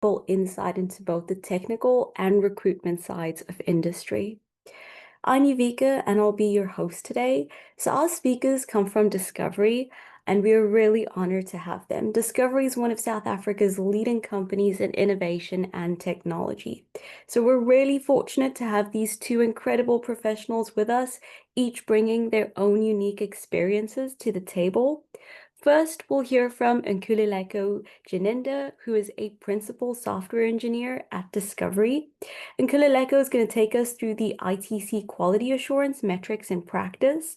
full insight into both the technical and recruitment sides of industry. I'm Yüvika and I'll be your host today. So our speakers come from Discovery and we are really honored to have them. Discovery is one of South Africa's leading companies in innovation and technology. So we're really fortunate to have these two incredible professionals with us, each bringing their own unique experiences to the table. First, we'll hear from Nkululeko Gininda, who is a principal software engineer at Discovery. Nkululeko is going to take us through the ITC quality assurance metrics in practice,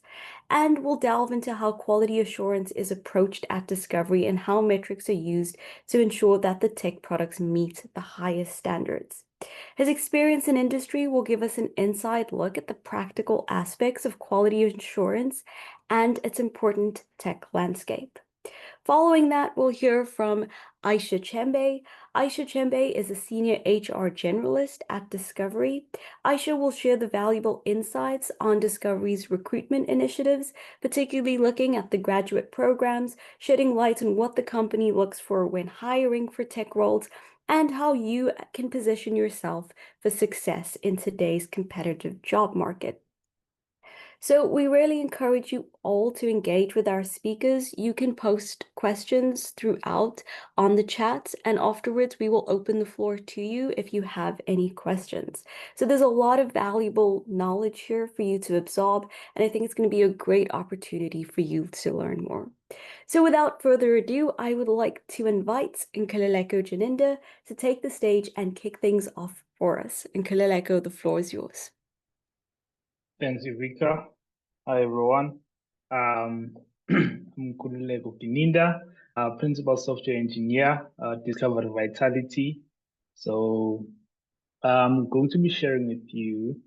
and we'll delve into how quality assurance is approached at Discovery and how metrics are used to ensure that the tech products meet the highest standards. His experience in industry will give us an inside look at the practical aspects of quality assurance and its important tech landscape. Following that, we'll hear from Ayesha Chembe. Ayesha Chembe is a senior HR generalist at Discovery. Ayesha will share the valuable insights on Discovery's recruitment initiatives, particularly looking at the graduate programs, shedding light on what the company looks for when hiring for tech roles, and how you can position yourself for success in today's competitive job market. So we really encourage you all to engage with our speakers. You can post questions throughout on the chat, and afterwards we will open the floor to you if you have any questions. So there's a lot of valuable knowledge here for you to absorb, and I think it's going to be a great opportunity for you to learn more. So without further ado, I would like to invite Nkululeko Gininda to take the stage and kick things off for us. Nkululeko, the floor is yours. Thanks, Yüvika. Hi, everyone. I'm Nkululeko Gininda, Principal Software Engineer, Discovery Vitality. So I'm going to be sharing with you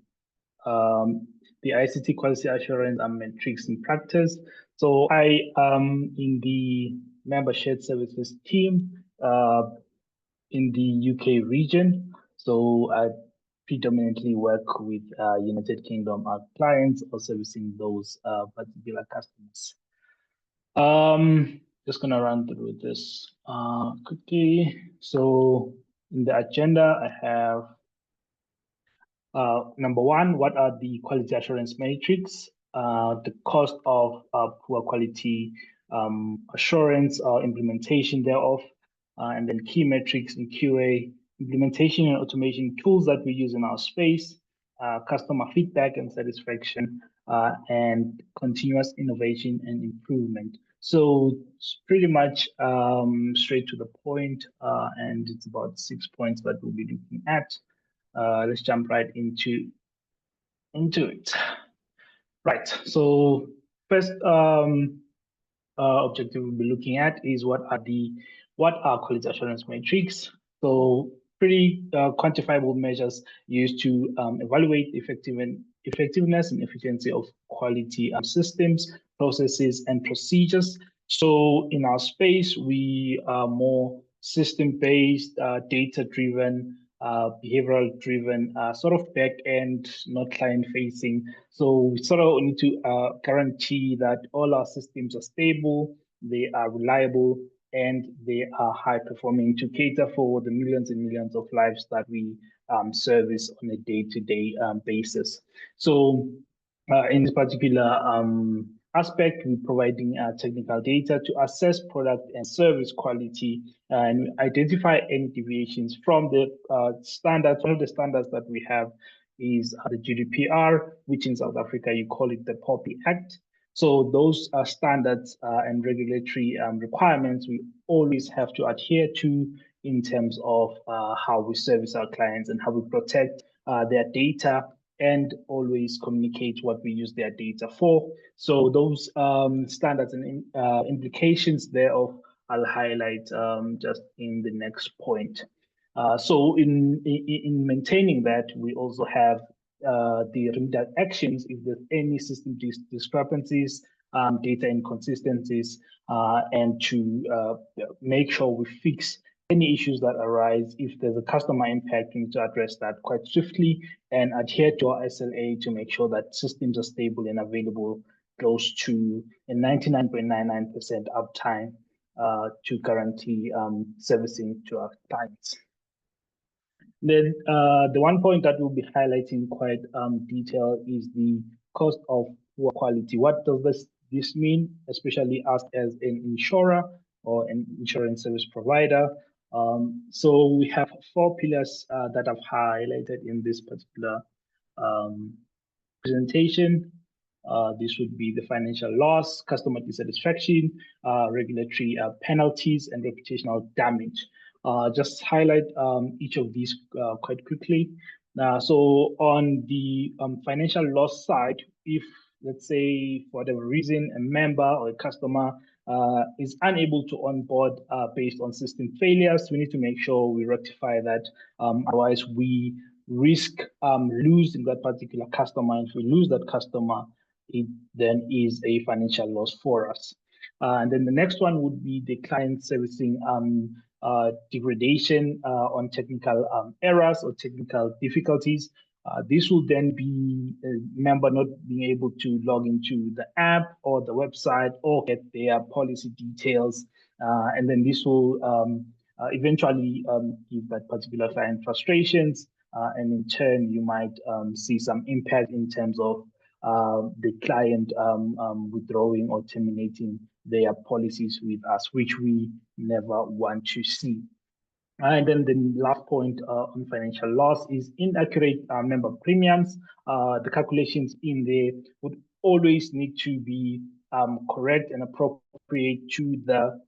the ICT quality assurance and metrics in practice. So I am in the member shared services team in the UK region. So I predominantly work with United Kingdom clients or servicing those particular customers. Just gonna run through this quickly. So in the agenda, I have number one, what are the quality assurance metrics? The cost of poor quality assurance or implementation thereof, and then key metrics in QA, implementation and automation tools that we use in our space, customer feedback and satisfaction, and continuous innovation and improvement. So it's pretty much straight to the point, and it's about 6 points that we'll be looking at. Let's jump right into it. Right, so first objective we'll be looking at is what are quality assurance metrics. So pretty quantifiable measures used to evaluate effectiveness and efficiency of quality systems, processes, and procedures. So in our space, we are more system-based, data-driven, behavioral-driven, sort of back-end, not client-facing. So we sort of need to guarantee that all our systems are stable, they are reliable, and they are high-performing to cater for the millions and millions of lives that we service on a day-to-day basis. So in this particular aspect, we're providing technical data to assess product and service quality and identify any deviations from the standards. One of the standards that we have is the GDPR, which in South Africa, you call it the POPI Act. So those are standards and regulatory requirements we always have to adhere to in terms of how we service our clients and how we protect their data and always communicate what we use their data for. So those standards and implications thereof, I'll highlight just in the next point. So in maintaining that, we also have the remedial actions if there's any system discrepancies, data inconsistencies, and to make sure we fix any issues that arise. If there's a customer impact, we need to address that quite swiftly and adhere to our SLA to make sure that systems are stable and available close to a 99.99% uptime to guarantee servicing to our clients. Then the one point that we'll be highlighting quite detailed is the cost of poor quality. What does this mean, especially us as an insurer or an insurance service provider? So we have four pillars that I've highlighted in this particular um, presentation. This would be the financial loss, customer dissatisfaction, regulatory penalties, and reputational damage. Just highlight each of these quite quickly. So on the financial loss side, if let's say for whatever reason a member or a customer is unable to onboard based on system failures, we need to make sure we rectify that. Otherwise, we risk losing that particular customer. If we lose that customer, it then is a financial loss for us. And then the next one would be the client servicing degradation on technical errors or technical difficulties. This will then be a member not being able to log into the app or the website or get their policy details. And then this will eventually give that particular client frustrations. And in turn, you might see some impact in terms of the client withdrawing or terminating their policies with us, which we never want to see. And then the last point on financial loss is inaccurate member premiums. The calculations in there would always need to be correct and appropriate to the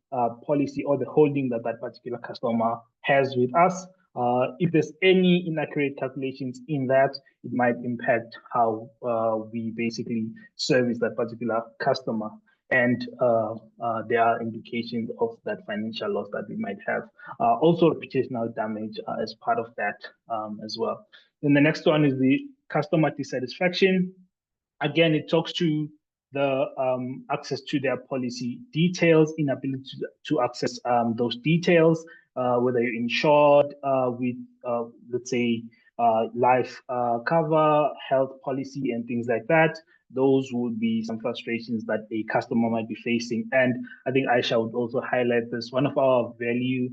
policy or the holding that that particular customer has with us. If there's any inaccurate calculations in that, it might impact how we basically service that particular customer. And there are indications of that financial loss that we might have. Also reputational damage as part of that as well. Then the next one is the customer dissatisfaction. Again, it talks to the access to their policy details, inability to access those details, whether you're insured with, let's say, life cover, health policy, and things like that. Those would be some frustrations that a customer might be facing. And I think Aisha would also highlight this. One of our value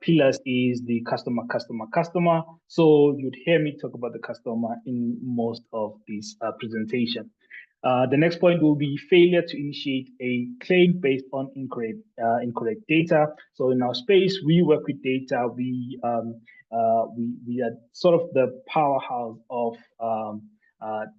pillars is the customer. So you'd hear me talk about the customer in most of this presentation. The next point will be failure to initiate a claim based on incorrect data. So in our space, we work with data. We are sort of the powerhouse of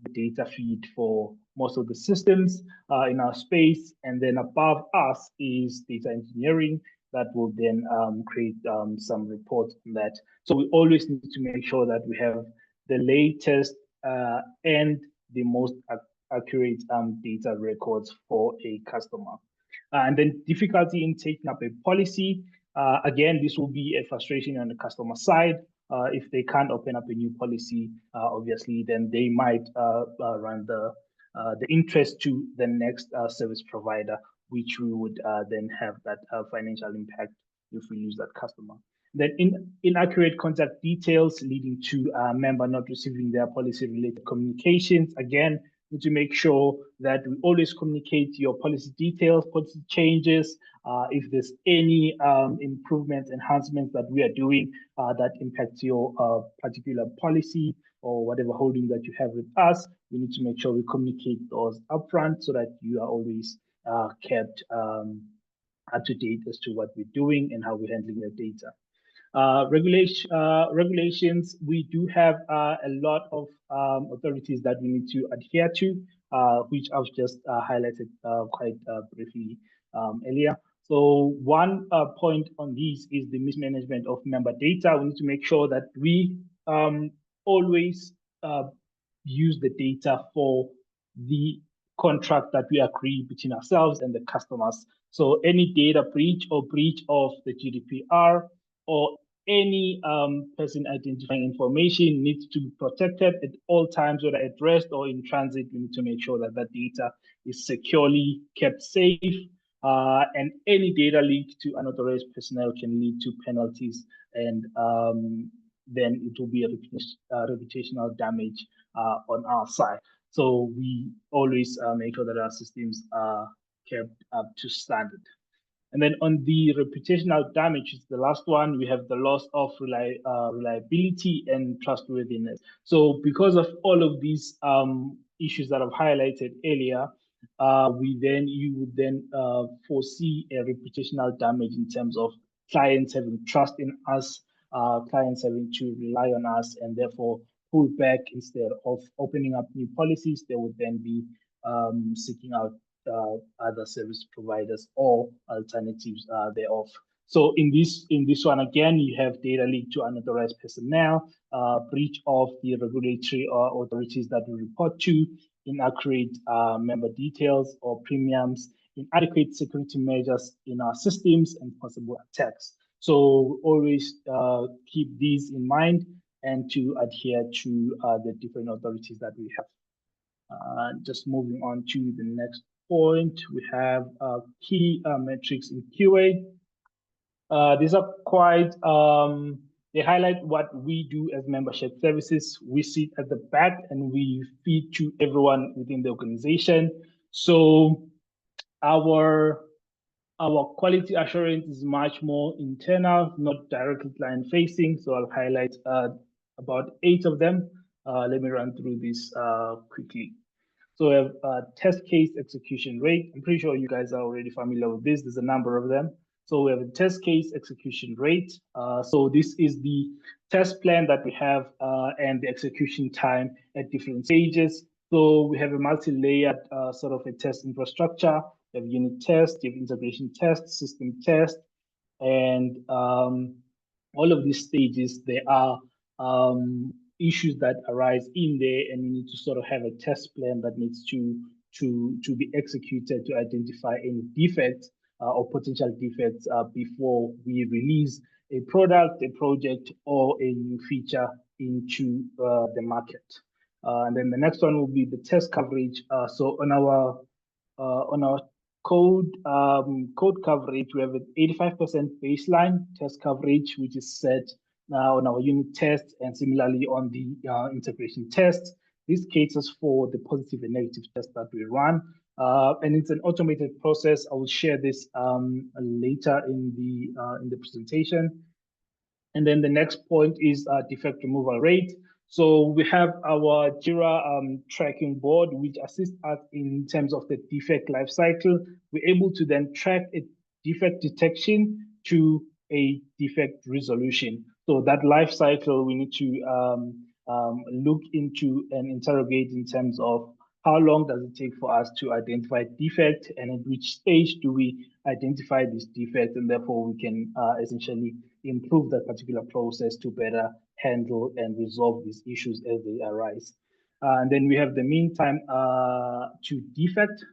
the data feed for most of the systems in our space. And then above us is data engineering that will then create some reports on that. So we always need to make sure that we have the latest and the most accurate data records for a customer. And then difficulty in taking up a policy. Again, this will be a frustration on the customer side. If they can't open up a new policy, obviously, then they might run the interest to the next service provider, which we would then have that financial impact if we lose that customer. Then inaccurate contact details leading to a member not receiving their policy-related communications. Again, need to make sure that we always communicate your policy details, policy changes, if there's any improvements, enhancements that we are doing that impacts your particular policy or whatever holding that you have with us, we need to make sure we communicate those upfront so that you are always kept up to date as to what we're doing and how we're handling your data. Regulations, we do have a lot of authorities that we need to adhere to, which I've just highlighted quite briefly earlier. So one point on these is the mismanagement of member data. We need to make sure that we always use the data for the contract that we agree between ourselves and the customers. So any data breach or breach of the GDPR or any person identifying information needs to be protected at all times, whether at rest or in transit. We need to make sure that that data is securely kept safe. And any data leak to unauthorized personnel can lead to penalties, and then it will be a reputational damage on our side. So we always make sure that our systems are kept up to standard. And then on the reputational damage, is the last one, we have the loss of reliability and trustworthiness. So because of all of these issues that I've highlighted earlier, you would then foresee a reputational damage in terms of clients having trust in us, clients having to rely on us, and therefore pull back instead of opening up new policies. They would then be seeking out other service providers or alternatives thereof. So in this one again, you have data leaked to unauthorized personnel, breach of the regulatory authorities that we report to, inaccurate member details or premiums, inadequate security measures in our systems, and possible attacks. So always keep these in mind and to adhere to the different authorities that we have. Just moving on to the next point, we have key metrics in QA. These are quite, they highlight what we do as membership services. We sit at the back and we feed to everyone within the organization. So our quality assurance is much more internal, not directly client facing. So I'll highlight about 8 of them. Let me run through this quickly. So we have test case execution rate. I'm pretty sure you guys are already familiar with this. There's a number of them. So we have a test case execution rate. So this is the test plan that we have and the execution time at different stages. So we have a multi-layered sort of a test infrastructure. You have unit test, you have integration test, system test, and all of these stages, there are issues that arise in there, and we need to sort of have a test plan that needs to be executed to identify any defects or potential defects before we release a product, a project, or a new feature into the market. And then the next one will be the test coverage. So on our code coverage, we have an 85% baseline test coverage, which is set on our unit tests, and similarly on the integration tests. This caters for the positive and negative tests that we run. And it's an automated process. I will share this later in the presentation. And then the next point is defect removal rate. So we have our Jira tracking board, which assists us in terms of the defect life cycle. We're able to then track a defect detection to a defect resolution. So that life cycle we need to look into and interrogate in terms of how long does it take for us to identify defect, and at which stage do we identify this defect, and therefore we can essentially improve that particular process to better handle and resolve these issues as they arise. And then we have the mean time to defect.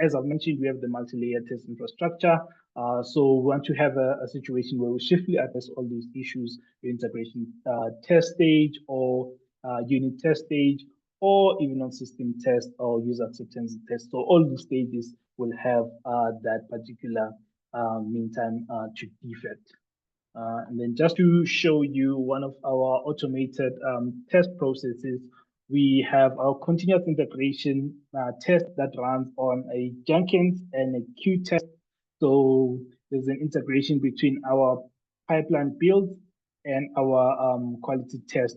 As I've mentioned, we have the multi-layer test infrastructure. So we want to have a situation where we swiftly address all these issues, the integration test stage or unit test stage, or even on system test or user acceptance test. So all the stages will have that particular mean time to defect. And then just to show you one of our automated test processes, we have our continuous integration test that runs on a Jenkins and a Q test. So there's an integration between our pipeline build and our quality test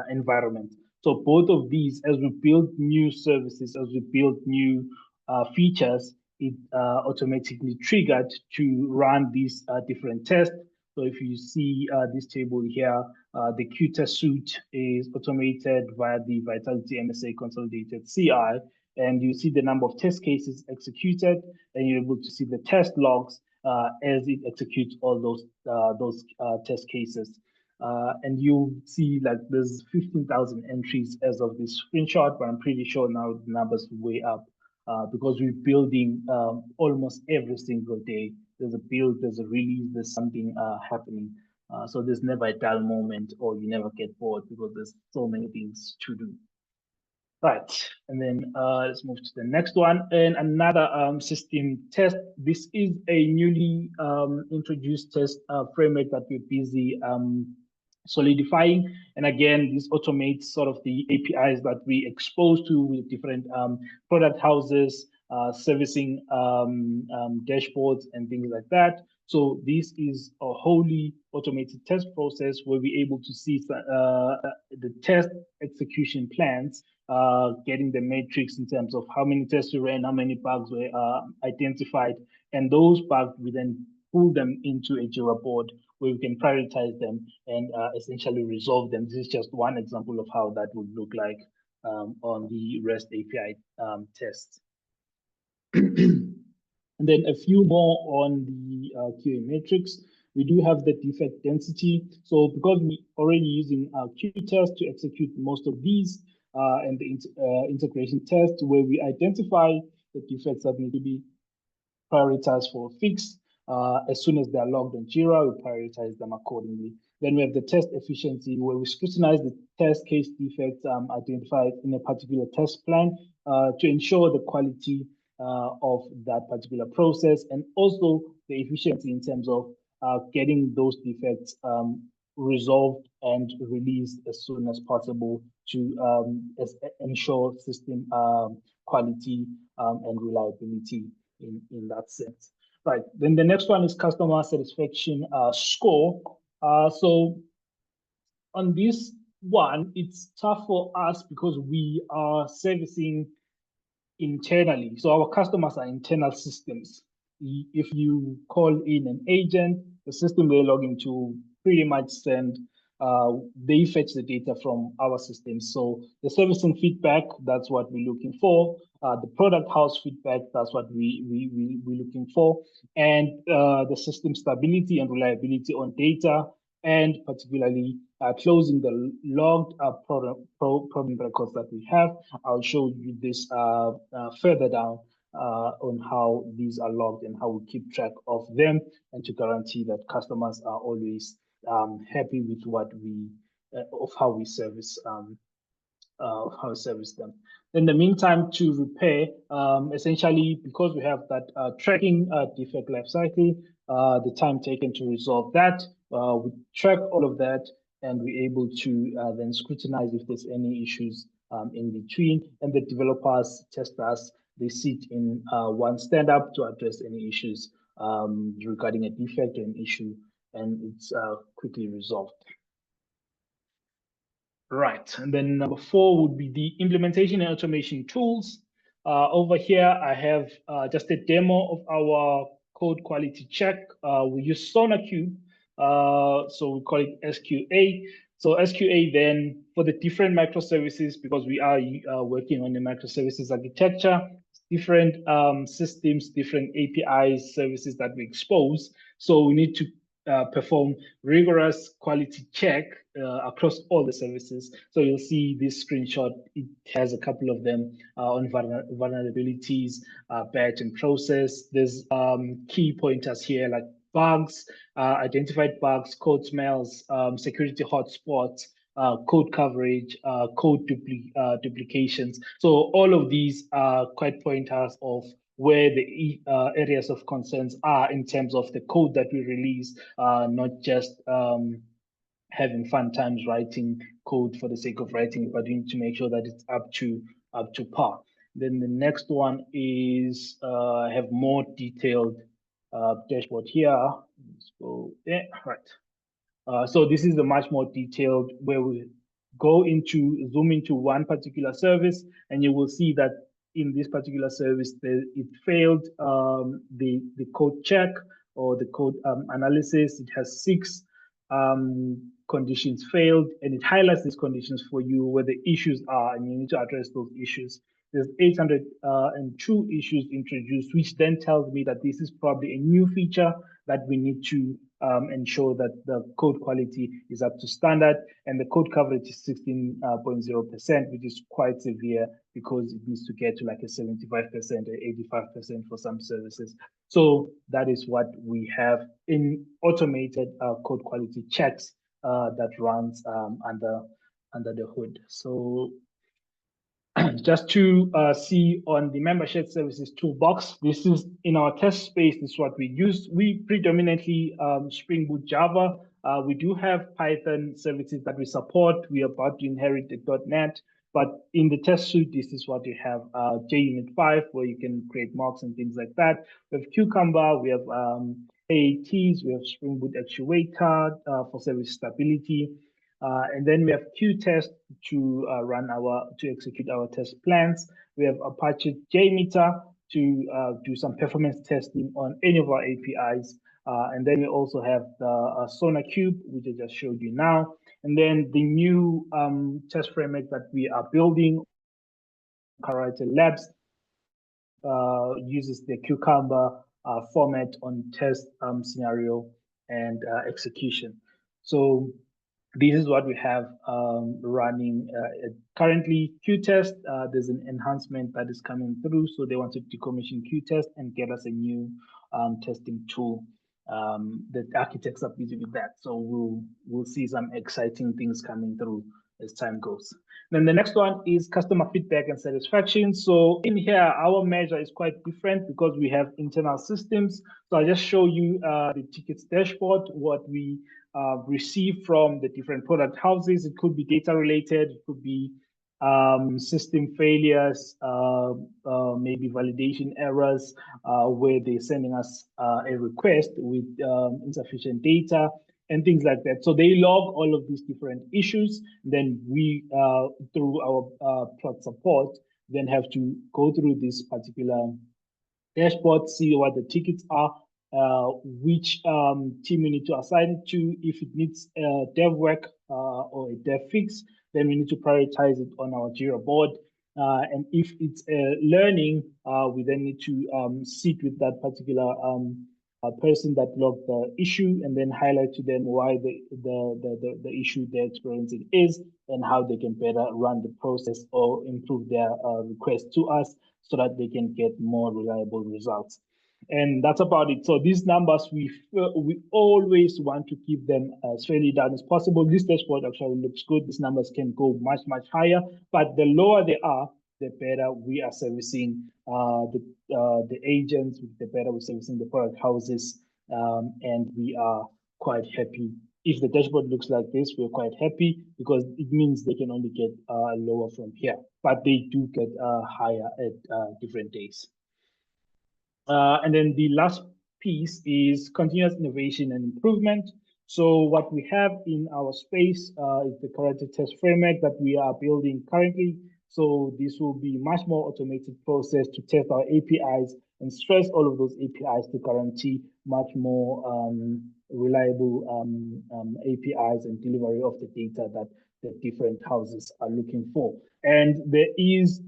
environment. So both of these, as we build new services, as we build new features, it automatically triggered to run these different tests. So if you see this table here, the Q-test suite is automated via the Vitality MSA consolidated CI, and you see the number of test cases executed, and you're able to see the test logs as it executes all those test cases. And you see like there's 15,000 entries as of this screenshot, but I'm pretty sure now the numbers way up because we're building almost every single day. There's a build, there's a release, there's something happening. So there's never a dull moment or you never get bored because there's so many things to do. Right, and then let's move to the next one. And another system test. This is a newly introduced test framework that we're busy solidifying. And again, this automates sort of the APIs that we expose to with different product houses, servicing dashboards and things like that. So this is a wholly automated test process where we're able to see the test execution plans, getting the matrix in terms of how many tests we ran, how many bugs were identified, and those bugs we then pull them into a Jira board where we can prioritize them and essentially resolve them. This is just one example of how that would look like on the REST API test. And then a few more on the QA matrix. We do have the defect density. So because we're already using Q-test to execute most of these and the integration test where we identify the defects that need to be prioritized for a fix. As soon as they're logged on Jira, we prioritize them accordingly. Then we have the test efficiency where we scrutinize the test case defects identified in a particular test plan to ensure the quality of that particular process and also the efficiency in terms of getting those defects resolved and released as soon as possible to ensure system quality and reliability in that sense. Right, then the next one is customer satisfaction score. So on this one, it's tough for us because we are servicing internally. So our customers are internal systems. If you call in an agent, the system they log into pretty much send, they fetch the data from our system. So the servicing feedback, that's what we're looking for. The product house feedback, that's what we're looking for. And the system stability and reliability on data, and particularly closing the logged problem records that we have. I'll show you this further down on how these are logged and how we keep track of them and to guarantee that customers are always happy with what we, of how we service them. In the meantime, to repair, essentially, because we have that tracking defect life cycle, the time taken to resolve that, we track all of that, and we're able to then scrutinize if there's any issues in between. And the developers, testers, they sit in one stand-up to address any issues regarding a defect or an issue, and it's quickly resolved. Right, and then number 4 would be the implementation and automation tools. Over here, I have just a demo of our code quality check. We use SonarQube, so we call it SQA. So SQA then for the different microservices, because we are working on the microservices architecture, different systems, different APIs, services that we expose. So we need to perform rigorous quality check across all the services. So you'll see this screenshot, it has a couple of them on vulnerabilities, batch and process. There's key pointers here like bugs, identified bugs, code smells, security hotspots, code coverage, code duplications. So all of these are quite pointers of where the areas of concerns are in terms of the code that we release, not just having fun times writing code for the sake of writing, but we need to make sure that it's up to par. Then the next one is have more detailed dashboard here. Let's go there, right. So this is the much more detailed where we zoom into one particular service, and you will see that in this particular service, it failed the code check or the code analysis. It has 6 conditions failed, and it highlights these conditions for you where the issues are, and you need to address those issues. There's 802 issues introduced, which then tells me that this is probably a new feature that we need to ensure that the code quality is up to standard, and the code coverage is 16.0%, which is quite severe because it needs to get to like a 75% or 85% for some services. So that is what we have in automated code quality checks that runs under the hood. So just to see on the membership services toolbox, this is in our test space, this is what we use. We predominantly Spring Boot Java. We do have Python services that we support. We are about to inherit the .NET, But in the test suite, this is what you have, JUnit 5, where you can create mocks and things like that. We have Cucumber, we have AATs, we have Spring Boot Actuator for service stability. And then we have Qtest to to execute our test plans. We have Apache JMeter to do some performance testing on any of our APIs. And then we also have the SonarQube, which I just showed you now. And then the new test framework that we are building, Karate Labs, uses the Cucumber format on test scenario and execution. So this is what we have running currently. Qtest, there's an enhancement that is coming through. So they wanted to decommission Qtest and get us a new testing tool. The architects are busy with that. So we'll see some exciting things coming through as time goes. Then the next one is customer feedback and satisfaction. So in here, our measure is quite different because we have internal systems. So I'll just show you the tickets dashboard, what we receive from the different product houses. It could be data related, it could be system failures, maybe validation errors, where they're sending us a request with insufficient data and things like that. So they log all of these different issues. Then we, through our product support, then have to go through this particular dashboard, see what the tickets are, which team we need to assign it to. If it needs dev work or a dev fix, then we need to prioritize it on our Jira board. And if it's learning, we then need to sit with that particular person that logged the issue and then highlight to them why the issue they're experiencing is and how they can better run the process or improve their request to us so that they can get more reliable results. And that's about it. So these numbers, we always want to keep them as fairly down as possible. This dashboard actually looks good. These numbers can go much, much higher, but the lower they are, the better we are servicing the agents, the better we're servicing the product houses, and we are quite happy. If the dashboard looks like this, we're quite happy because it means they can only get lower from here, but they do get higher at different days. And then the last piece is continuous innovation and improvement. So what we have in our space is the Karate test framework that we are building currently. So this will be much more automated process to test our APIs and stress all of those APIs to guarantee much more reliable APIs and delivery of the data that the different houses are looking for. And there is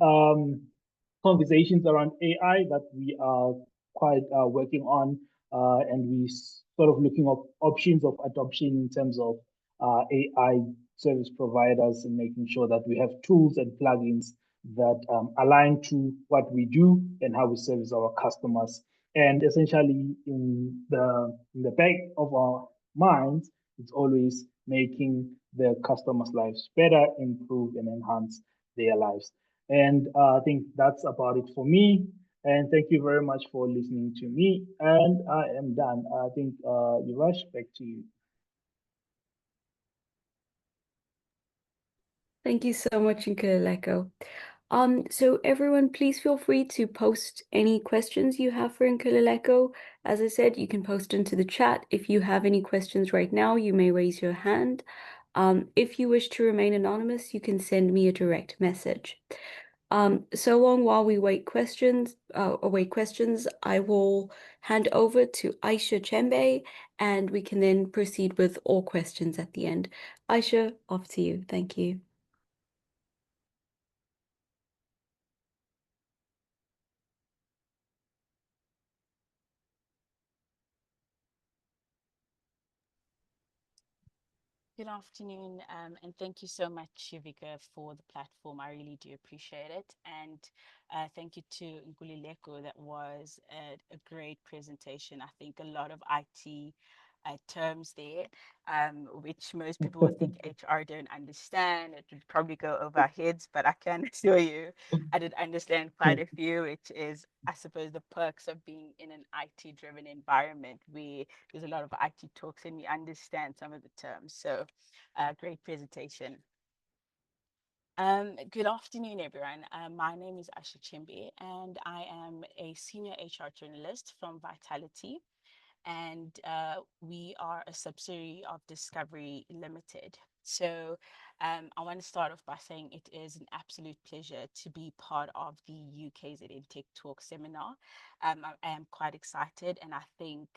conversations around AI that we are quite working on, and we sort of looking at options of adoption in terms of AI service providers and making sure that we have tools and plugins that align to what we do and how we service our customers. And essentially, in the back of our minds, it's always making the customers' lives better, improve, and enhance their lives. And I think that's about it for me. And thank you very much for listening to me. And I am done. I think, Yuvash, back to you. Thank you so much, Nkululeko. So everyone, please feel free to post any questions you have for Nkululeko. As I said, you can post into the chat. If you have any questions right now, you may raise your hand. If you wish to remain anonymous, you can send me a direct message. So long while we await questions, I will hand over to Ayesha Chembe, and we can then proceed with all questions at the end. Ayesha, off to you. Thank you. Good afternoon, and thank you so much, Yüvika, for the platform. I really do appreciate it. And thank you to Nkululeko. That was a great presentation. I think a lot of IT terms there, which most people would think HR don't understand. It would probably go over our heads, but I can assure you, I did understand quite a few, which is, I suppose, the perks of being in an IT-driven environment where there's a lot of IT talks and we understand some of the terms. So great presentation. Good afternoon, everyone. My name is Ayesha Chembe, and I am a senior HR journalist from Vitality, and we are a subsidiary of Discovery Limited. So I want to start off by saying it is an absolute pleasure to be part of the UKZN Tech Talk seminar. I am quite excited, and I think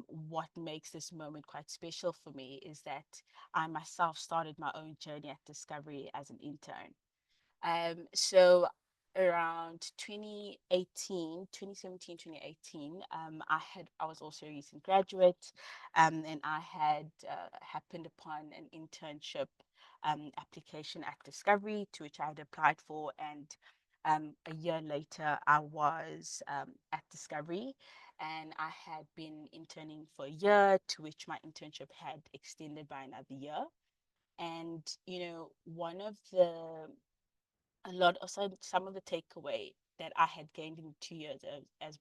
what makes this moment quite special for me is that I myself started my own journey at Discovery as an intern. So around 2018, I was also a recent graduate, and I had happened upon an internship application at Discovery, to which I had applied for, and a year later I was at Discovery, and I had been interning for a year, to which my internship had extended by another year. And one of the a lot of some of the takeaway that I had gained in 2 years as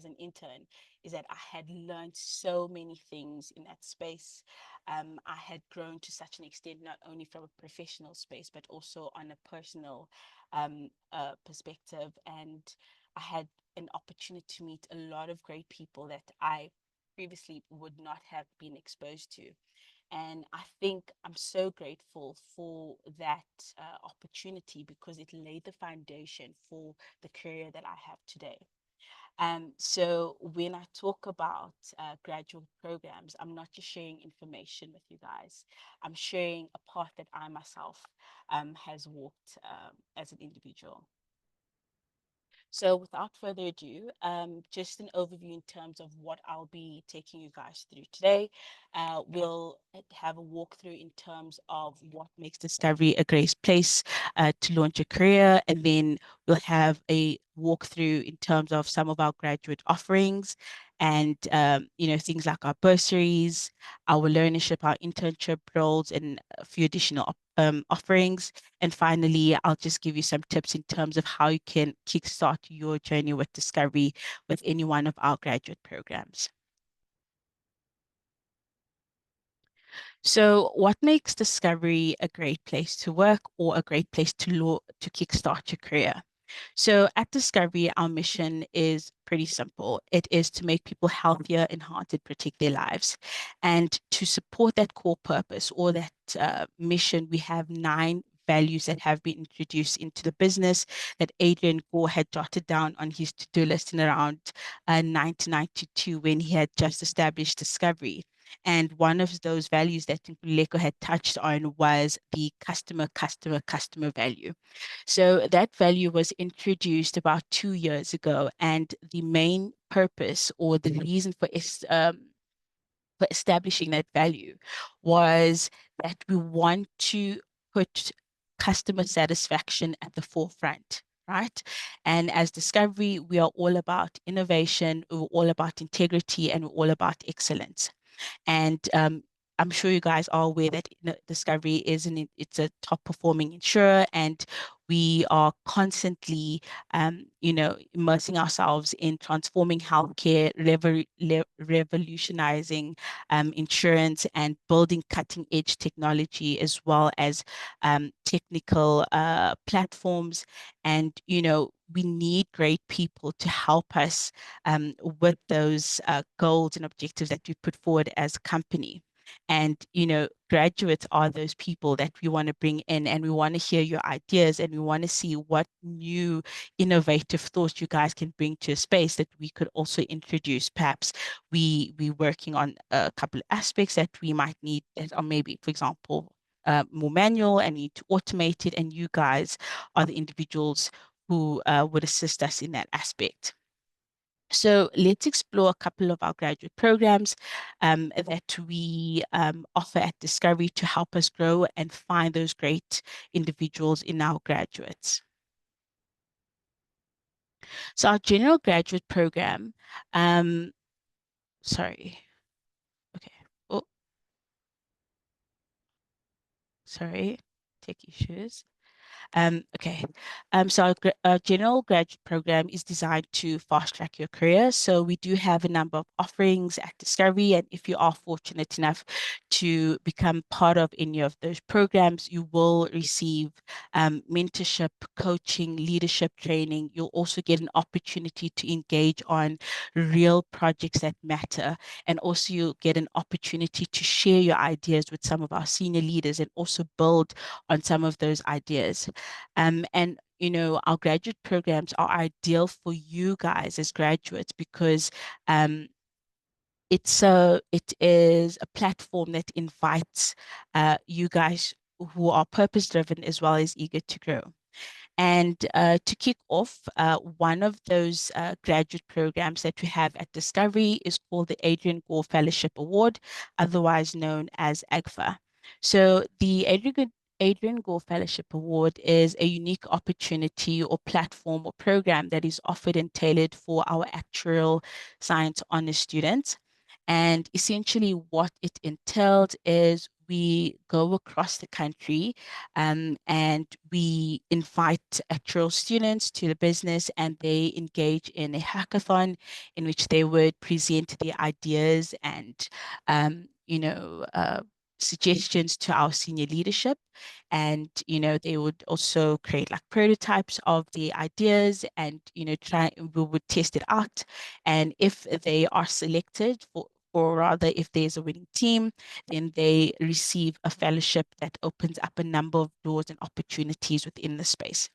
an intern is that I had learned so many things in that space. I had grown to such an extent, not only from a professional space but also on a personal perspective, and I had an opportunity to meet a lot of great people that I previously would not have been exposed to. And I think I'm so grateful for that opportunity, because it laid the foundation for the career that I have today. So when I talk about graduate programs, I'm not just sharing information with you guys. I'm sharing a path that I myself has walked as an individual. So without further ado, just an overview in terms of what I'll be taking you guys through today. We'll have a walkthrough in terms of what makes Discovery a great place to launch a career, and then we'll have a walkthrough in terms of some of our graduate offerings, and things like our bursaries, our learnership, our internship roles, and a few additional offerings. And finally, I'll just give you some tips in terms of how you can kickstart your journey with Discovery with any one of our graduate programs. So what makes Discovery a great place to work, or a great place to kickstart your career? So at Discovery, our mission is pretty simple. It is to make people healthier, enhance, and protect their lives. And to support that core purpose, or that mission, we have 9 values that have been introduced into the business that Adrian Gore had jotted down on his to-do list in around 1992, when he had just established Discovery. And one of those values that Nkululeko had touched on was the customer value. So that value was introduced about 2 years ago, and the main purpose, or the reason for establishing that value, was that we want to put customer satisfaction at the forefront. Right. And as Discovery, we are all about innovation, we're all about integrity, and we're all about excellence. And I'm sure you guys are aware that Discovery it's a top performing insurer, and we are constantly, immersing ourselves in transforming healthcare, revolutionizing insurance, and building cutting edge technology, as well as technical platforms. And, we need great people to help us with those goals and objectives that we put forward as a company. And, graduates are those people that we want to bring in, and we want to hear your ideas, and we want to see what new innovative thoughts you guys can bring to a space that we could also introduce. Perhaps we working on a couple of aspects that we might need, that are maybe, for example, more manual and need to automate it, and you guys are the individuals who would assist us in that aspect. So let's explore a couple of our graduate programs that we offer at Discovery to help us grow and find those great individuals in our graduates. So our general graduate program, sorry, okay, oh, sorry, tech issues. Okay. So our general graduate program is designed to fast track your career. So we do have a number of offerings at Discovery, and if you are fortunate enough to become part of any of those programs, you will receive mentorship, coaching, leadership training. You'll also get an opportunity to engage on real projects that matter, and also you'll get an opportunity to share your ideas with some of our senior leaders and also build on some of those ideas. And our graduate programs are ideal for you guys as graduates because it is a platform that invites you guys who are purpose driven as well as eager to grow. And to kick off, one of those graduate programs that we have at Discovery is called the Adrian Gore Fellowship Award, otherwise known as AGFA. So the Adrian Gore Fellowship Award is a unique opportunity or platform or program that is offered and tailored for our actuarial science honors students. And essentially, what it entailed is we go across the country and we invite actual students to the business and they engage in a hackathon in which they would present their ideas and, suggestions to our senior leadership. And, they would also create like prototypes of the ideas and, we would test it out. And if they are selected or rather if there's a winning team, then they receive a fellowship that opens up a number of doors and opportunities within the space.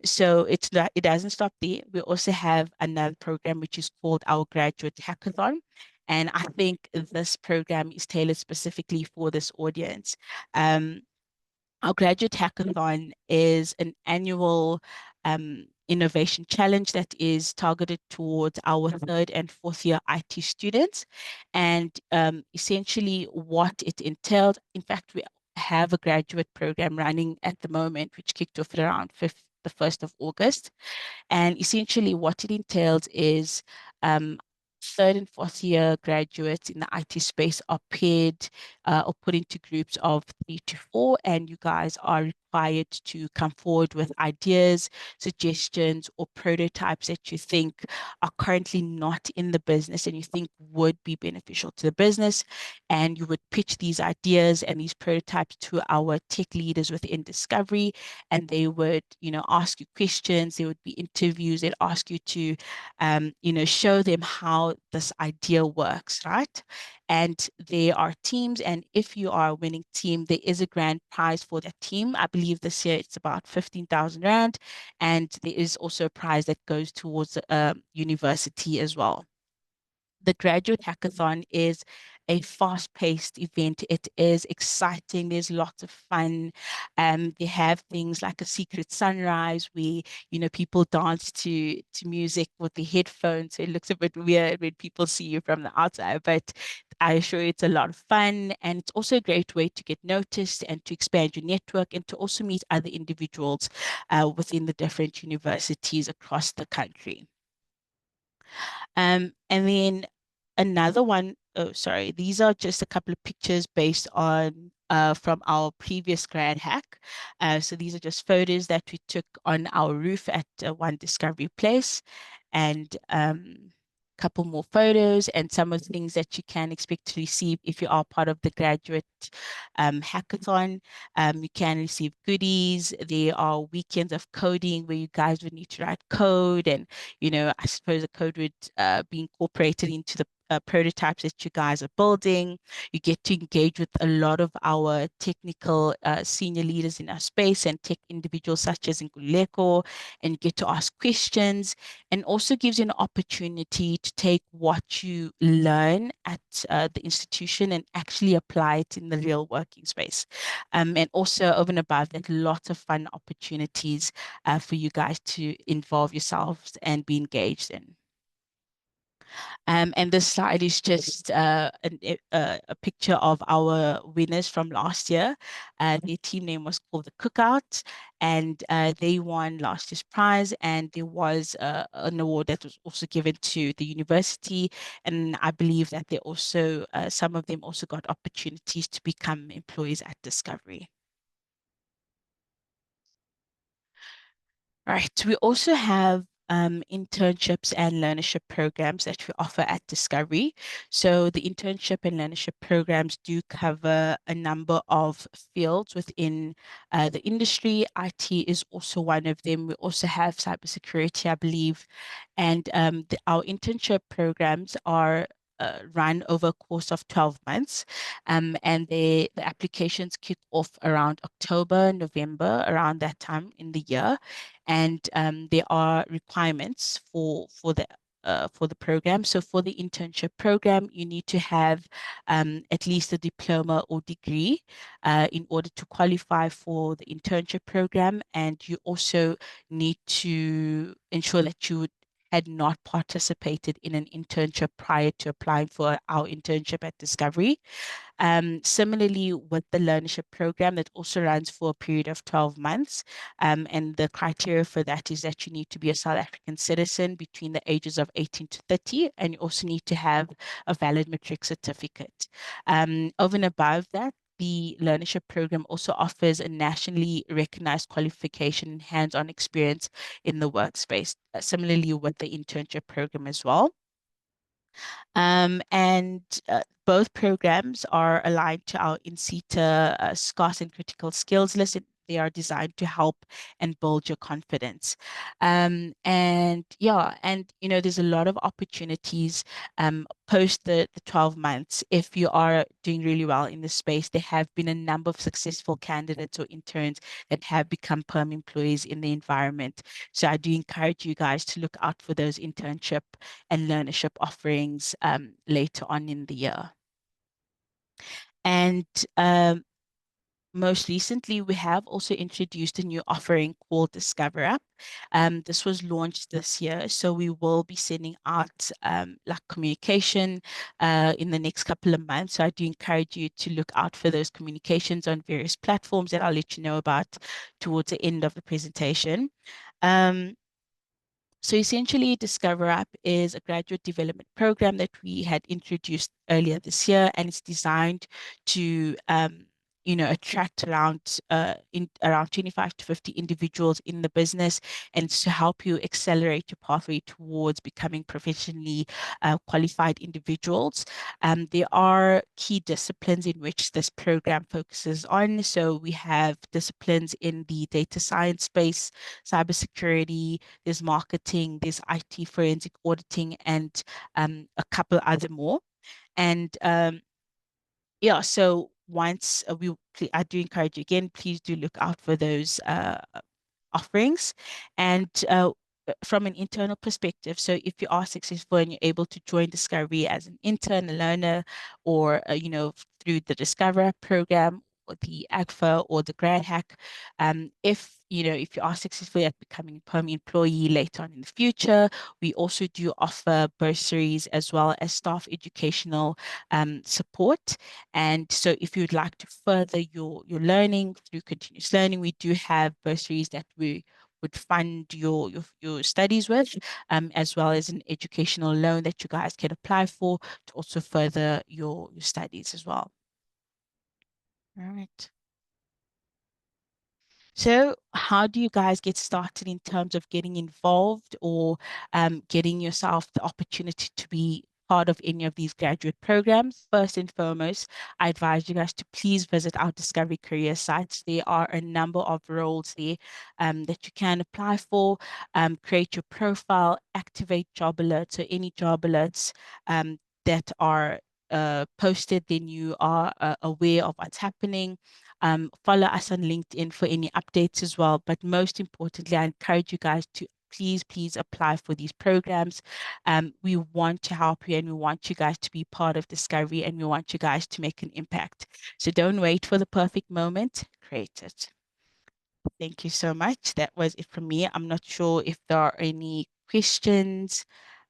So it doesn't stop there. We also have another program which is called our Graduate Hackathon. And I think this program is tailored specifically for this audience. Our Graduate Hackathon is an annual innovation challenge that is targeted towards our third and fourth year IT students. And essentially what it entailed, in fact, we have a graduate program running at the moment, which kicked off at around the 1st of August. And essentially what it entails is third and fourth year graduates in the IT space are paired or put into groups of 3 to 4, and you guys are required to come forward with ideas, suggestions, or prototypes that you think are currently not in the business and you think would be beneficial to the business. And you would pitch these ideas and these prototypes to our tech leaders within Discovery, and they would, ask you questions. There would be interviews. They'd ask you to, show them how this idea works, right? And there are teams, and if you are a winning team, there is a grand prize for that team. I believe this year it's about 15,000 Rand, and there is also a prize that goes towards a university as well. The Graduate Hackathon is a fast-paced event. It is exciting. There's lots of fun. They have things like a secret sunrise where, people dance to music with the headphones. So it looks a bit weird when people see you from the outside, but I assure you it's a lot of fun. And it's also a great way to get noticed and to expand your network and to also meet other individuals within the different universities across the country. And then another one, oh, sorry, these are just a couple of pictures based on from our previous Grand Hack. So these are just photos that we took on our roof at One Discovery Place, and couple more photos and some of the things that you can expect to receive if you are part of the graduate hackathon. You can receive goodies. There are weekends of coding where you guys would need to write code, and I suppose the code would be incorporated into the prototypes that you guys are building. You get to engage with a lot of our technical senior leaders in our space and tech individuals such as Nkululeko, and you get to ask questions, and also gives you an opportunity to take what you learn at the institution and actually apply it in the real working space. And also over and above that, lots of fun opportunities for you guys to involve yourselves and be engaged in. And this slide is just a picture of our winners from last year. Their team name was called the Cookout, and they won last year's prize. And there was an award that was also given to the university. And I believe that they also, some of them also got opportunities to become employees at Discovery. Right. We also have internships and learnership programs that we offer at Discovery. So the internship and learnership programs do cover a number of fields within the industry. IT is also one of them. We also have cybersecurity, I believe. And our internship programs are run over a course of 12 months. And the applications kick off around October, November, around that time in the year. And there are requirements for the program. So for the internship program, you need to have at least a diploma or degree in order to qualify for the internship program. And you also need to ensure that you had not participated in an internship prior to applying for our internship at Discovery. Similarly, with the learnership program that also runs for a period of 12 months. And the criteria for that is that you need to be a South African citizen between the ages of 18 to 30, and you also need to have a valid matric certificate. Over and above that, the learnership program also offers a nationally recognized qualification and hands-on experience in the workspace, similarly with the internship program as well. And both programs are aligned to our INSETA scarce and critical skills list. They are designed to help and build your confidence. And yeah, and there's a lot of opportunities post the 12 months. If you are doing really well in the space, there have been a number of successful candidates or interns that have become perm employees in the environment. So I do encourage you guys to look out for those internship and learnership offerings later on in the year. And most recently, we have also introduced a new offering called Discover Up. This was launched this year, so we will be sending out like communication in the next couple of months. So I do encourage you to look out for those communications on various platforms that I'll let you know about towards the end of the presentation. So essentially, Discover Up is a graduate development program that we had introduced earlier this year, and it's designed to attract around 25 to 50 individuals in the business, and it's to help you accelerate your pathway towards becoming professionally qualified individuals. There are key disciplines in which this program focuses on. So we have disciplines in the data science space, cybersecurity, there's marketing, there's IT forensic auditing, and a couple other more. And yeah, so once I do encourage you again, please do look out for those offerings. And from an internal perspective, so if you are successful and you're able to join Discovery as an intern, a learner, or through the Discover program, or the AGFA or the Grad Hack, if you are successful at becoming a permanent employee later on in the future, we also do offer bursaries as well as staff educational support. And so if you'd like to further your learning through continuous learning, we do have bursaries that we would fund your studies with, as well as an educational loan that you guys can apply for to also further your studies as well. All right. So how do you guys get started in terms of getting involved or getting yourself the opportunity to be part of any of these graduate programs? First and foremost, I advise you guys to please visit our Discovery Career sites. There are a number of roles there that you can apply for, create your profile, activate job alerts, so any job alerts that are posted, then you are aware of what's happening. Follow us on LinkedIn for any updates as well. But most importantly, I encourage you guys to please apply for these programs. We want to help you and we want you guys to be part of Discovery and we want you guys to make an impact. So don't wait for the perfect moment, create it. Thank you so much. That was it from me. I'm not sure if there are any questions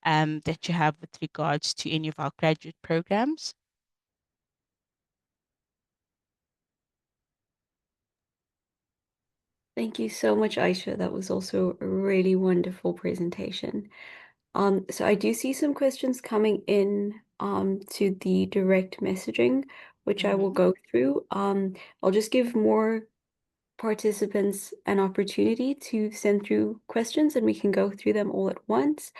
that you have with regards to any of our graduate programs. Thank you so much, Aisha. That was also a really wonderful presentation. So I do see some questions coming in to the direct messaging, which I will go through. I'll just give more participants an opportunity to send through questions and we can go through them all at once.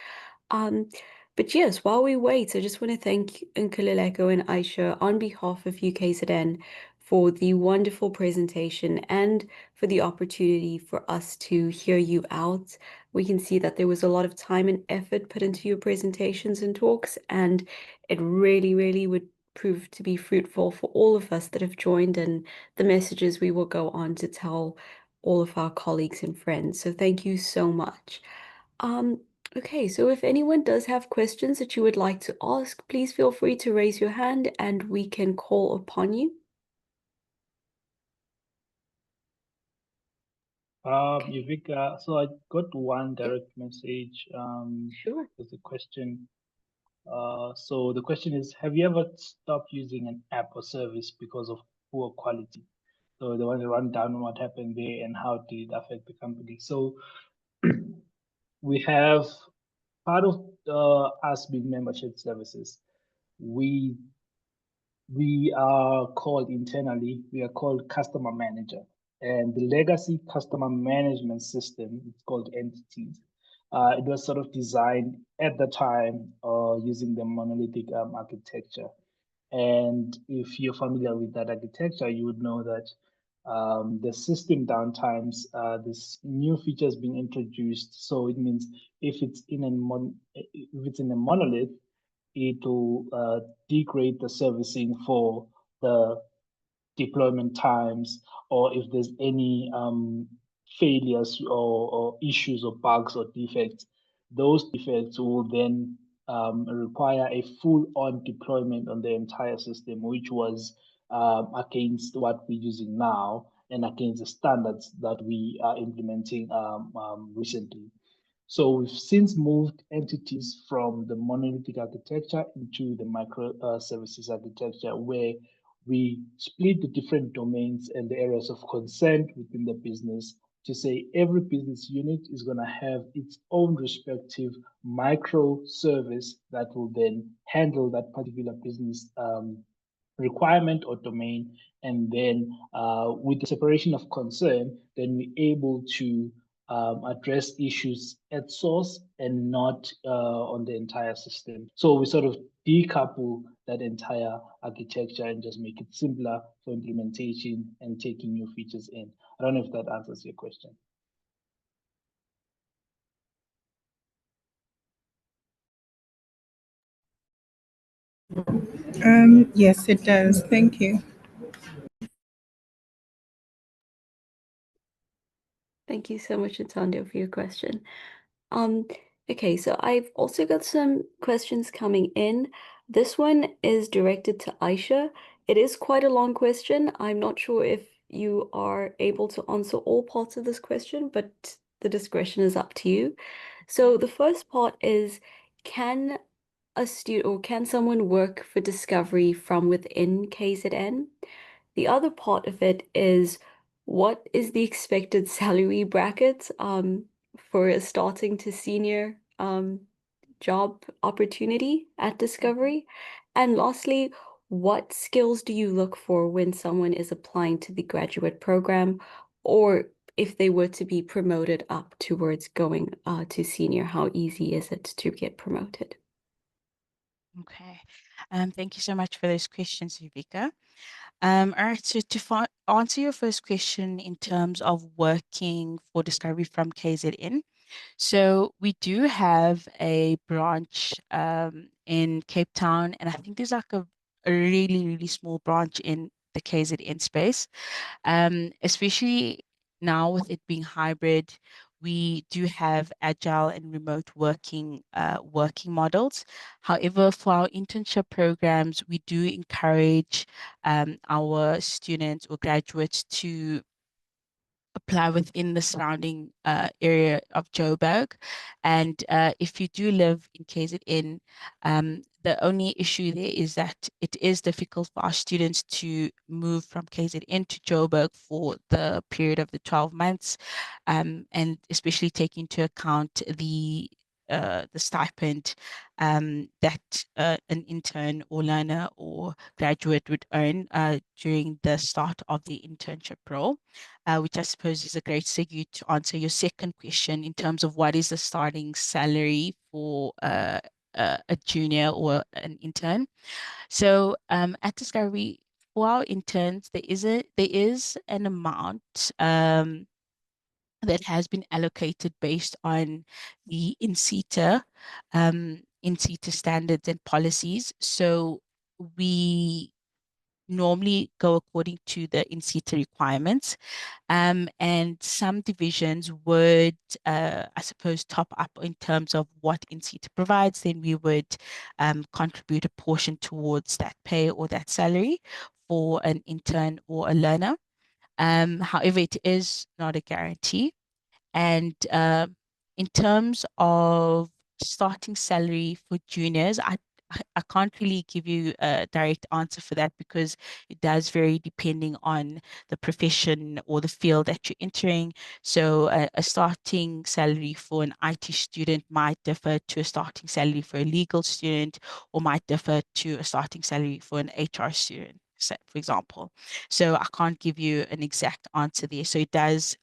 But yes, while we wait, I just want to thank Nkululeko and Aisha on behalf of UKZN for the wonderful presentation and for the opportunity for us to hear you out. We can see that there was a lot of time and effort put into your presentations and talks, and it really, really would prove to be fruitful for all of us that have joined and the messages we will go on to tell all of our colleagues and friends. So thank you so much. Okay, so if anyone does have questions that you would like to ask, please feel free to raise your hand and we can call upon you. Yüvika, so I got one direct message. Sure. There's a question. So the question is, have you ever stopped using an app or service because of poor quality? So they want to run down what happened there and how did it affect the company. So we have part of us being membership services. We are called internally, we are called customer manager. And the legacy customer management system, it's called entities. It was sort of designed at the time using the monolithic architecture. And if you're familiar with that architecture, you would know that the system downtimes, this new features being introduced. So it means if it's in a monolith, it will degrade the servicing for the deployment times, or if there's any failures or issues or bugs or defects, those defects will then require a full-on deployment on the entire system, which was against what we're using now and against the standards that we are implementing recently. So we've since moved entities from the monolithic architecture into the microservices architecture, where we split the different domains and the areas of concern within the business to say every business unit is going to have its own respective microservice that will then handle that particular business requirement or domain. And then with the separation of concern, then we're able to address issues at source and not on the entire system. So we sort of decouple that entire architecture and just make it simpler for implementation and taking new features in. I don't know if that answers your question. Yes, it does. Thank you. Thank you so much, Ntando, for your question. Okay, so I've also got some questions coming in. This one is directed to Aisha. It is quite a long question. I'm not sure if you are able to answer all parts of this question, but the discretion is up to you. So the first part is, can a student or can someone work for Discovery from within KZN? The other part of it is, what is the expected salary bracket for a starting to senior job opportunity at Discovery? And lastly, what skills do you look for when someone is applying to the graduate program, or if they were to be promoted up towards going to senior, how easy is it to get promoted? Okay. Thank you so much for those questions, Yüvika. All right, so to answer your first question in terms of working for Discovery from KZN, so we do have a branch in Cape Town, and I think there's like a really, really small branch in the KZN space. Especially now with it being hybrid, we do have agile and remote working models. However, for our internship programs, we do encourage our students or graduates to apply within the surrounding area of Joburg. And if you do live in KZN, the only issue there is that it is difficult for our students to move from KZN to Joburg for the period of the 12 months, and especially take into account the the stipend that an intern or learner or graduate would earn during the start of the internship role, which I suppose is a great segue to answer your second question in terms of what is the starting salary for a junior or an intern. So at Discovery, for our interns, there is an amount that has been allocated based on the in-seater standards and policies. So we normally go according to the in-seater requirements. And some divisions would, I suppose, top up in terms of what in-seater provides. Then we would contribute a portion towards that pay or that salary for an intern or a learner. However, it is not a guarantee. And in terms of starting salary for juniors, I can't really give you a direct answer for that because it does vary depending on the profession or the field that you're entering. So a starting salary for an IT student might differ to a starting salary for a legal student, or might differ to a starting salary for an HR student, for example. So I can't give you an exact answer there. So it does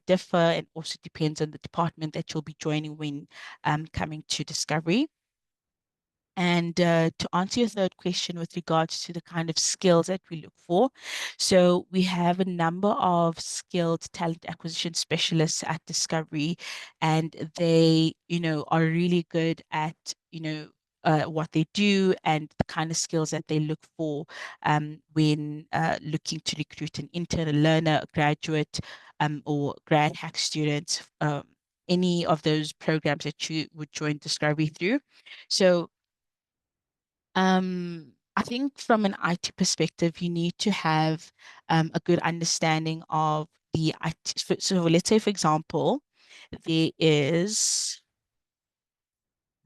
differ, and also depends on the department that you'll be joining when coming to Discovery. And to answer your third question with regards to the kind of skills that we look for, so we have a number of skilled talent acquisition specialists at Discovery, and they, are really good at, what they do and the kind of skills that they look for when looking to recruit an intern, a learner, a graduate, or grad hack students, any of those programs that you would join Discovery through. So I think from an IT perspective, you need to have a good understanding of the IT. So let's say, for example, there is,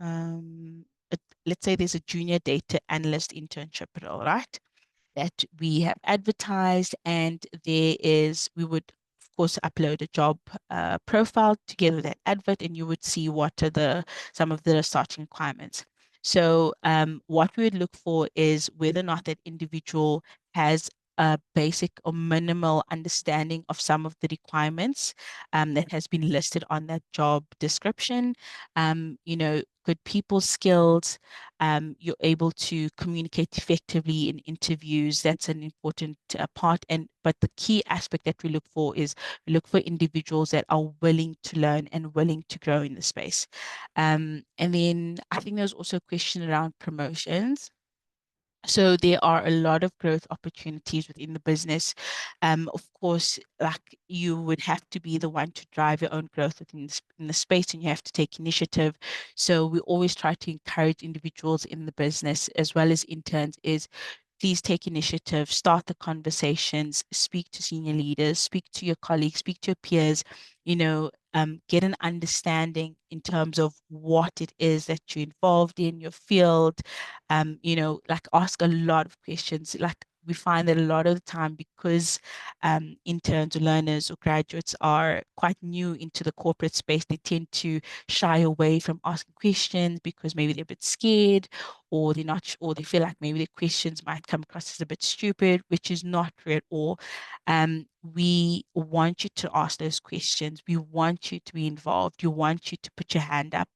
let's say there's a junior data analyst internship role, right? That we have advertised, and we would of course upload a job profile together with that advert, and you would see what are some of the starting requirements. So what we would look for is whether or not that individual has a basic or minimal understanding of some of the requirements that has been listed on that job description. Good people skills, you're able to communicate effectively in interviews. That's an important part. But the key aspect that we look for is we look for individuals that are willing to learn and willing to grow in the space. And then I think there's also a question around promotions. So there are a lot of growth opportunities within the business. Of course, like, you would have to be the one to drive your own growth in the space, and you have to take initiative. So we always try to encourage individuals in the business as well as interns is please take initiative, start the conversations, speak to senior leaders, speak to your colleagues, speak to your peers, get an understanding in terms of what it is that you're involved in, your field, like ask a lot of questions. Like, we find that a lot of the time, because interns or learners or graduates are quite new into the corporate space, they tend to shy away from asking questions because maybe they're a bit scared, or they're not, or they feel like maybe their questions might come across as a bit stupid, which is not true at all. We want you to ask those questions. We want you to be involved. We want you to put your hand up.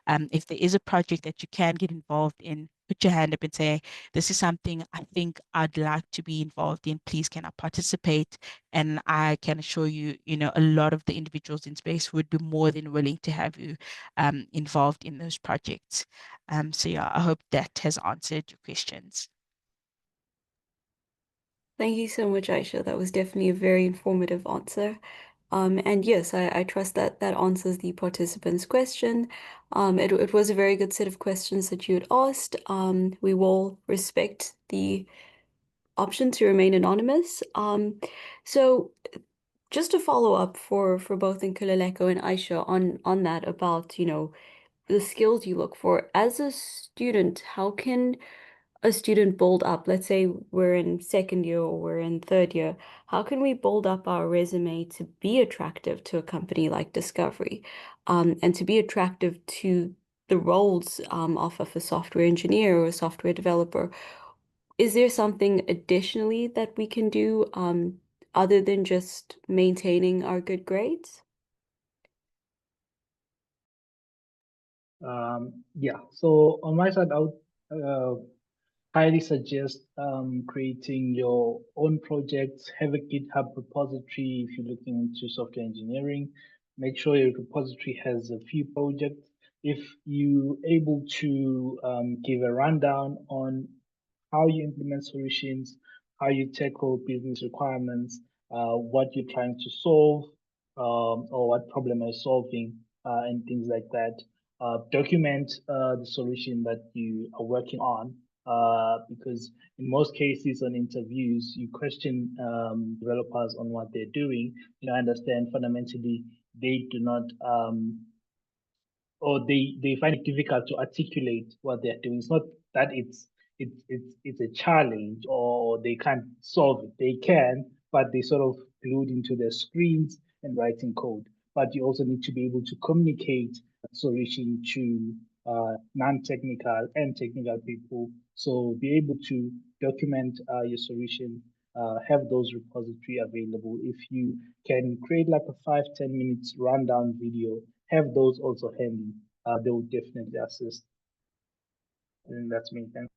If there is a project that you can get involved in, put your hand up and say, this is something I think I'd like to be involved in. Please, can I participate? And I can assure you, a lot of the individuals in space would be more than willing to have you involved in those projects. So yeah, I hope that has answered your questions. Thank you so much, Aisha. That was definitely a very informative answer. And yes, I trust that that answers the participant's question. It was a very good set of questions that you had asked. We will respect the option to remain anonymous. So just to follow up for both Nkululeko and Aisha on that about, the skills you look for as a student, how can a student build up? Let's say we're in second year or we're in third year. How can we build up our resume to be attractive to a company like Discovery, and to be attractive to the roles of a software engineer or a software developer, is there something additionally that we can do other than just maintaining our good grades? Yeah, so on my side, I would highly suggest creating your own projects. Have a GitHub repository if you're looking into software engineering. Make sure your repository has a few projects. If you able to give a rundown on how you implement solutions, how you tackle business requirements, what you're trying to solve, or what problem you're solving, and things like that. Document the solution that you are working on, because in most cases on interviews, you question developers on what they're doing. You know, understand fundamentally they do not or they find it difficult to articulate what they're doing. It's not that it's a challenge or they can't solve it. They can, but they sort of glued into their screens and writing code. But you also need to be able to communicate a solution to non-technical and technical people. So be able to document your solution, have those repository available. If you can create like a 5-10 minutes rundown video, have those also handy. They will definitely assist. And that's me. Thanks.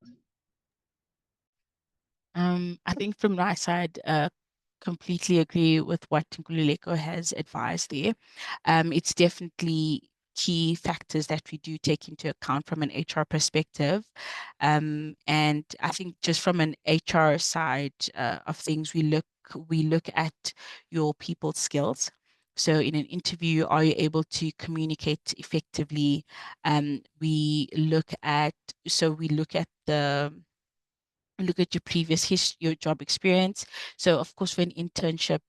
I think from my side, completely agree with what Nkululeko has advised there. It's definitely key factors that we do take into account from an HR perspective. And I think just from an HR side of things, we look at your people skills. So in an interview, are you able to communicate effectively? We look at your previous your job experience. So of course, for an internship,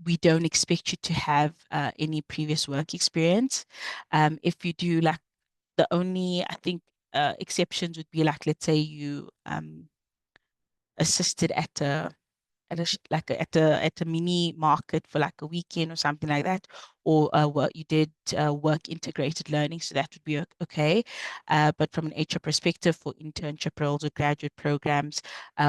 we don't expect you to have any previous work experience. If you do, like, the only, I think, exceptions would be, like, let's say you assisted at a mini market for like a weekend or something like that, or what you did work integrated learning, so that would be okay. But from an HR perspective, for internship roles or graduate programs,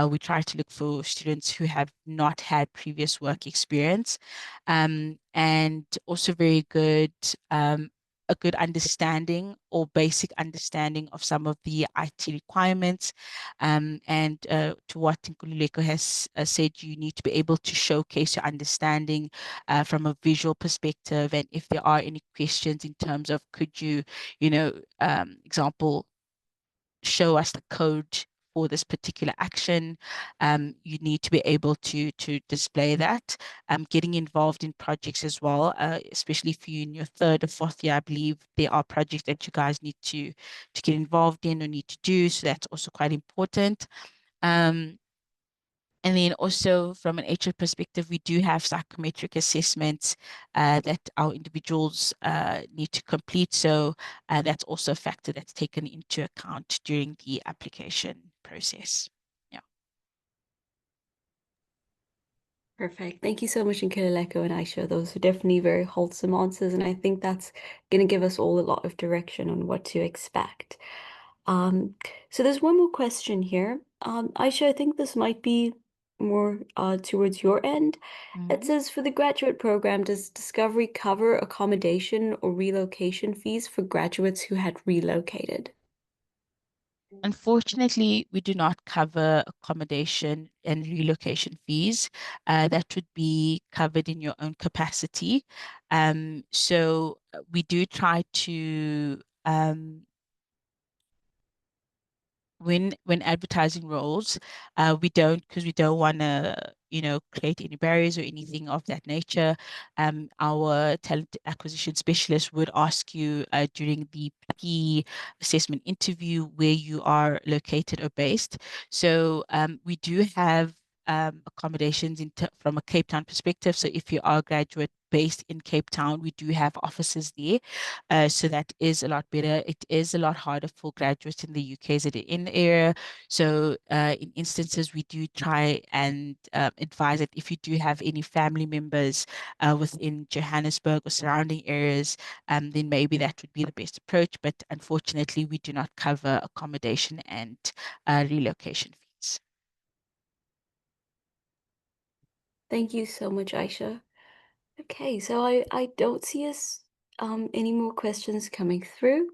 we try to look for students who have not had previous work experience, and also very good. A good understanding or basic understanding of some of the IT requirements, and to what Nkululeko has said, you need to be able to showcase your understanding from a visual perspective. And if there are any questions in terms of, could you, example, show us the code for this particular action, you need to be able to display that. Getting involved in projects as well, especially if you're in your 3rd or 4th year, I believe there are projects that you guys need to get involved in or need to do. So that's also quite important. Um, and then also from an HR perspective, we do have psychometric assessments that our individuals need to complete. So that's also a factor that's taken into account during the application process. Yeah. Perfect. Thank you so much, Nkululeko and Aisha. Those are definitely very wholesome answers, and I think that's going to give us all a lot of direction on what to expect. So there's one more question here. Aisha, I think this might be more towards your end. It says, for the graduate program, does Discovery cover accommodation or relocation fees for graduates who had relocated? Unfortunately, we do not cover accommodation and relocation fees. That would be covered in your own capacity. So we do try to when advertising roles, we don't, because we don't want to, create any barriers or anything of that nature. Our talent acquisition specialist would ask you during the assessment interview where you are located or based. So we do have accommodations from a Cape Town perspective. So if you are a graduate based in Cape Town, we do have offices there. So that is a lot better. It is a lot harder for graduates in the UKZN area. So in instances, we do try and advise that if you do have any family members within Johannesburg or surrounding areas, then maybe that would be the best approach. But unfortunately, we do not cover accommodation and relocation fees. Thank you so much, Aisha. Okay, so I don't see us any more questions coming through.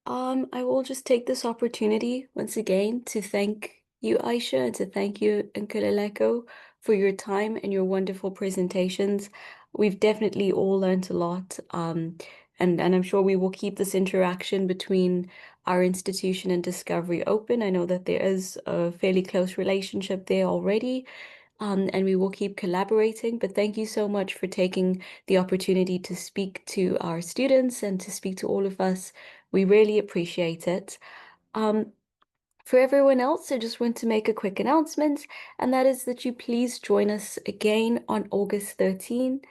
I will just take this opportunity once again to thank you, Aisha, and to thank you, Nkululeko, for your time and your wonderful presentations. We've definitely all learned a lot, and I'm sure we will keep this interaction between our institution and Discovery open. I know that there is a fairly close relationship there already, and we will keep collaborating. But thank you so much for taking the opportunity to speak to our students and to speak to all of us. We really appreciate it. For everyone else, I just want to make a quick announcement, and that is that you please join us again on August 13th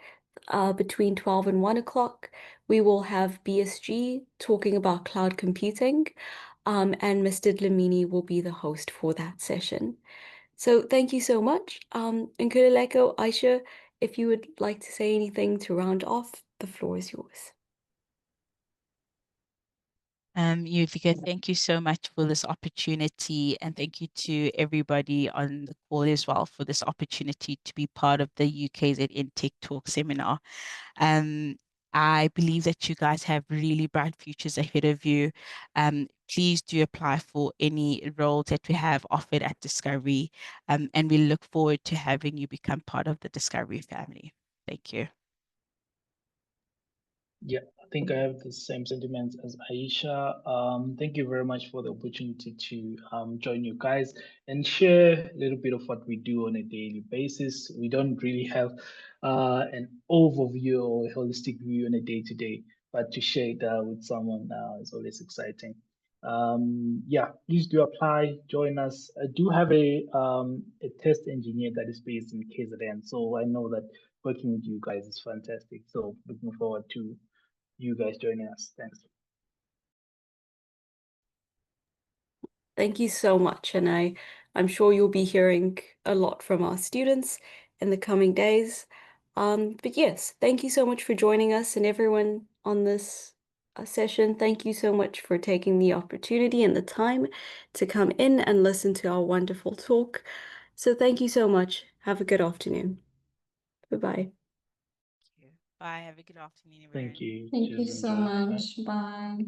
between 12 and 1 o'clock. We will have BSG talking about cloud computing, and Mr. Dlamini will be the host for that session. So thank you so much. Nkululeko, Aisha, if you would like to say anything to round off, the floor is yours. Yüvika, thank you so much for this opportunity, and thank you to everybody on the call as well for this opportunity to be part of the UKZN Tech Talk seminar. I believe that you guys have really bright futures ahead of you. Please do apply for any roles that we have offered at Discovery, and we look forward to having you become part of the Discovery family. Thank you. Yeah, I think I have the same sentiments as Aisha. Thank you very much for the opportunity to join you guys and share a little bit of what we do on a daily basis. We don't really have an overview or a holistic view on a day-to-day, but to share it with someone is always exciting. Yeah, please do apply, join us. I do have a test engineer that is based in KZN, so I know that working with you guys is fantastic. So looking forward to you guys joining us. Thanks. Thank you so much. And I'm sure you'll be hearing a lot from our students in the coming days. But yes, thank you so much for joining us, and everyone on this session. Thank you so much for taking the opportunity and the time to come in and listen to our wonderful talk. So thank you so much. Have a good afternoon. Bye-bye. Thank you. Bye. Have a good afternoon, everyone. Thank you. Thank you Cheers, so enjoy. Bye. much. Bye.